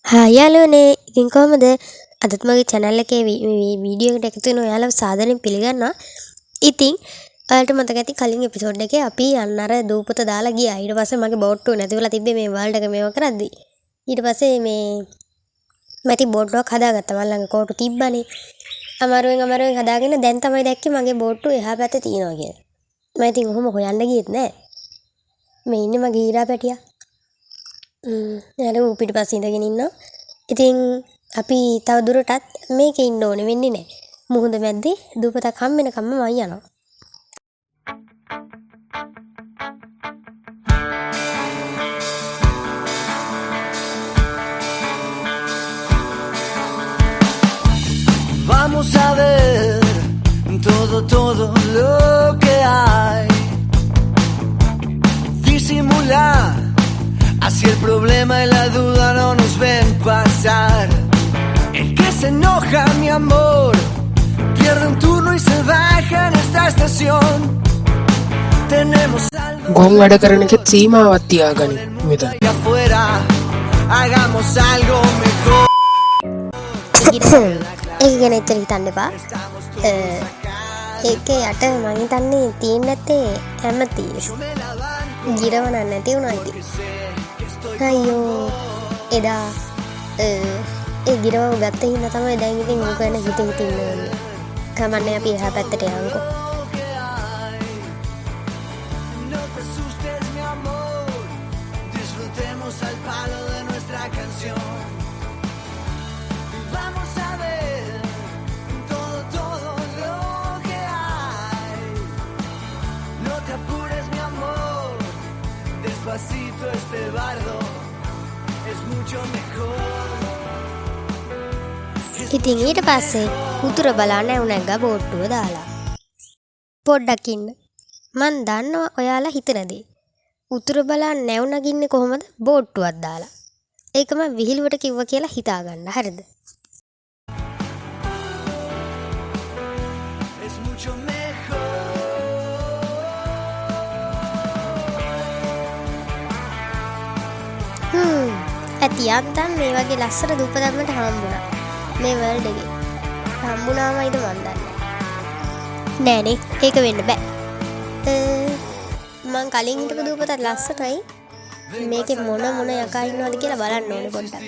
යාළුවනේ ඉතින් කොහමද අදත් මගේ channel එකේ වීඩියෝ එකට එකතු වෙන ඔයාලව සාදරයෙන් පිළිගන්නවා. ඉතින් ඔයාලට මතක ඇති කලින් එපිසෝඩ් එකේ අපි අන්න අර දූපත දාලා ගියා. ඊට පස්සේ මගේ බෝට්ටුව නැති වෙලා තිබ්බේ මේ වර්ල්ඩ් එක මේව කරද්දි. ඊට පස්සේ මේ මැටි බෝට්ටුවක් හදාගත්තා. මම ළඟ කෝටු තිබ්බනේ. අමාරුවෙන් හදාගෙන දැන් තමයි දැක්කේ මගේ බෝට්ටුව එහා පැත්තේ තියෙනවා කියලා. මම ඉතින් ඔහොම හොයන්න ගියෙත් නෑ. මේ ඉන්නේ මගේ ඊරා පැටියා. යාළුවෝ පිටිපස්සේ ඉඳගෙන ඉන්නවා. ඉතින් අපි තව දුරටත් මේකේ ඉන්න ඕනේ වෙන්නේ නැහැ. මුහුද මැද්දේ දූපතක් හම් වෙනකම්ම මම යනවා. Vamos a ver todo lo que hay. Disimular, así el problema y la duda no nos ven pasar. El que se enoja, mi amor, pierde un turno y se baja en esta estación. Tenemos algo ගොන් වැඩ කරන එකෙත් සීමාවක් තියාගනි මෙතන. afuera. Hagamos algo mejor. ඒක ගැන එච්චර හිතන්න එපා. ඒකේ යට මම හිතන්නේ තියෙන්නේ නැත්තේ ඇමතිස්. ගිරවන්න නැති වුණා ඉතින්. අයියෝ එදා ඒ ගිරව ගත්ත හින්දා තමයි දැන් ඉතින් ඕක ගැන හිත ඉන්න ඕනේ. කමන්නේ අපි එහා පැත්තට යමුකෝ. No te asustes, mi amor. Disfrutemos al palo de nuestra canción. Vamos a ver todo lo que hay. No te apures, mi amor. Despacito este bardo es mucho mejor. ඉතින් ඊට පස්සේ උතුර බලන්න නැවුණා බෝට්ටුව දාලා. පොඩ්ඩක් ඉන්න. මං දන්නවා ඔයාලා හිතන දේ. උතුර බලන්න නැවුණගින්නේ කොහොමද බෝට්ටුවක් දාලා. ඒක මම විහිළුවට කිව්වා කියලා හිතා ගන්න. හරිද? Es mucho mejor. ඇති යන්තම් මේ වගේ ලස්සන දූපතක් මට හම්බුණා. මේ වර්ල්ඩ් එකේ. හම්බුණාමයිද මන් දන්නේ නෑනේ. ඒක වෙන්න බෑ. මං කලින් හිටපු දූපතත් ලස්සනයි. මේකේ මොන යකා ඉන්නවද කියලා බලන්න ඕනේ පොඩ්ඩක්.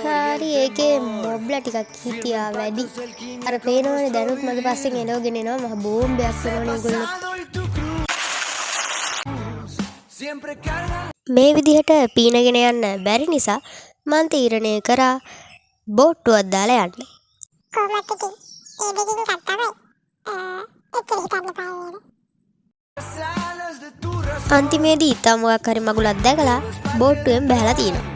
හරි ඒකේ මොබ්ලා ටිකක් හිටියා වැඩි. අර පේනවනේ දැනුත් මගේ පස්සෙන් එනවගෙන එනවා මහ බෝම්බයක් වෙනවනේ ඒගොල්ලෝ. Siempre cargan. මේ විදිහට පීනගෙන යන්න බැරි නිසා මං තීරණය කරා බෝට්ටුවක් දාලා යන්න. කොහොමද ඉතින් ඒ දෙකින් කතාවයි එච්චර හිතන්න බෑ. Salas de tu අන්තිමේදී ඊතා මොකක් හරි මගුලක් දැකලා බෝට්ටුවෙන් බහලා තිනවා.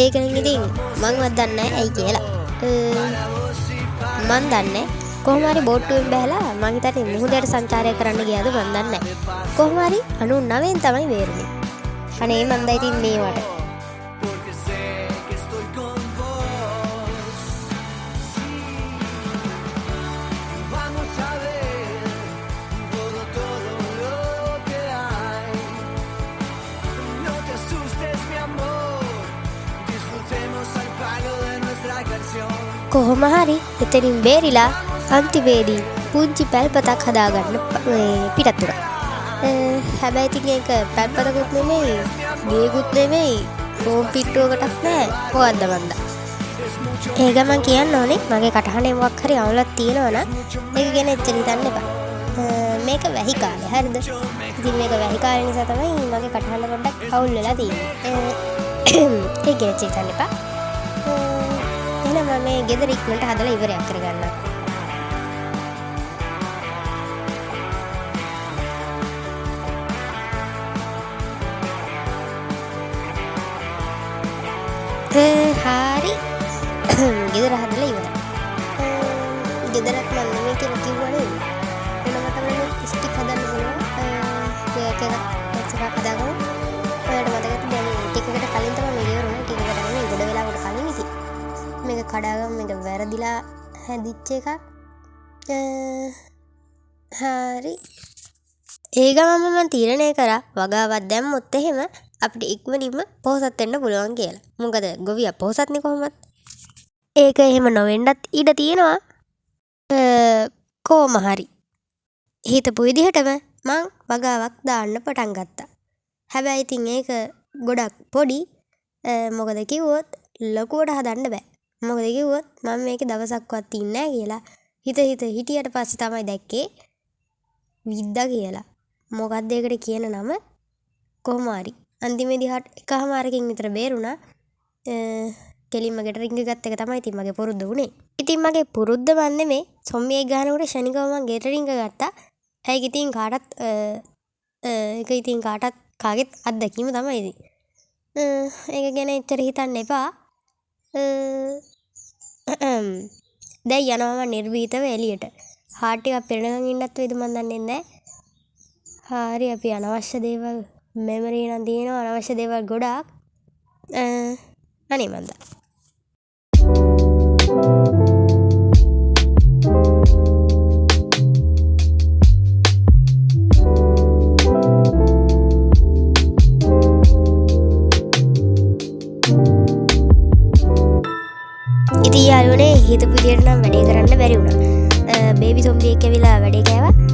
ඒකෙන් ඉතින් මංවත් දන්නේ නැහැ ඇයි කියලා. මං දන්නේ කොහොම හරි බෝට්ටුවෙන් බහලා මං හිතන්නේ මුහුදට සංචාරය කරන්න ගියාද මං දන්නේ නැහැ. කොහොම හරි 99න් තමයි වේරුනේ. අනේ මං දැන් ඉතින් මේවට porque sé que estoy con vos. Sí. Vamos a ver todo lo que hay. No te asustes, mi amor. Disfrutemos al palo de nuestra canción. කොහොම හරි එතනින් බේරිලා අන්තිමේදී පුංචි පැල්පතක් හදාගන්න පිටත් වුණා. හැබැයි ඉතින් ඒක පැල්පතකුත් නෙමෙයි, ගේකුත් නෙමෙයි, ෆෝම් පිට්ටුවකටත් නෑ. හොයද්ද මන්ද. ඒක මං කියන්න ඕනේ මගේ කටහඬේ මොකක් හරි අවුලක් තියෙනවා නම් ඒක ගැන එච්චර හිතන්න එපා. මේක වැහි කාලේ හරිද? ඉතින් මේක වැහි කාලේ නිසා තමයි මගේ කටහඬ පොඩ්ඩක් අවුල් වෙලා තියෙන්නේ. ඒක ගැන හිතන්න එපා. එහෙනම් මම මේ ගෙදර ඉක්මනට හදලා ඉවරයක් කරගන්නම්. හරි ගෙදර හදලා ඉවරයි. ගෙදරත් මම නෙමෙයි කියලා කිව්වනේ. වෙනම තමයි ස්ටික් හදන්න පුළුවන්. ඒක එකක් හදාගමු. ඔයාලට මතක ඇති දැන් ටිකකට කලින් තමයි මේ ඉවරුනේ. ටිකකට නෙමෙයි ගොඩ වෙලාවකට කලින් ඉතින්. මේක කඩාගම මේක වැරදිලා හැදිච්ච එකක්. හරි ඒ ගමම මම තීරණය කරා වගාවක් දැම්මොත් එහෙම අපිට ඉක්මනින්ම පොහොසත් වෙන්න පුළුවන් කියලා. මොකද ගොවියා පොහොසත්නේ කොහොමත්. ඒක එහෙම නොවෙන්නත් ඉඩ තියෙනවා. කොහොම හරි හිතපු විදිහටම මං වගාවක් දාන්න පටන් ගත්තා. හැබැයි ඉතින් ඒක ගොඩක් පොඩි. මොකද කිව්වොත් ලොකුවට හදන්න බෑ. මොකද කිව්වොත් මම මේකේ දවසක්වත් ඉන්නේ නැහැ කියලා හිටියට පස්සේ තමයි දැක්කේ විද්දා කියලා. මොකක්ද ඒකට කියන නම? කොහොම හරි අන්තිමේදී එකමාරකින් විතර බේරුණා. කෙලින්ම ගෙටරින්ග ගත්ත එක තමයි ඉතින් මගේ පුරුද්ද උනේ. ඉතින් මගේ පුරුද්ද වන් නෙමේ සොම්බියෙක් ගහනකොට ශනිකව මං ගෙටරින්ග ගත්තා. ඒක ඉතින් කාටත් කාගෙත් අත්දැකීම තමයි ඉතින්. ඒක ගැන එච්චර හිතන්න එපා. දැන් යනවා මම නිර්භීතව එළියට. හාට් එකක් පෙරනගන් ඉන්නත් වේද මන් දන්නේ නැහැ. හරි අපි අනවශ්‍ය දේවල් මෙමරි නම් තියෙනවා අනවශ්‍ය දේවල් ගොඩාක්. අනේ මන්ද. ඉතින් යාළුවනේ හිතපු විදියට නම් වැඩේ කරන්න බැරි වුණා. බේබි සොම්බියෙක් ඇවිල්ලා වැඩේ කෑවා.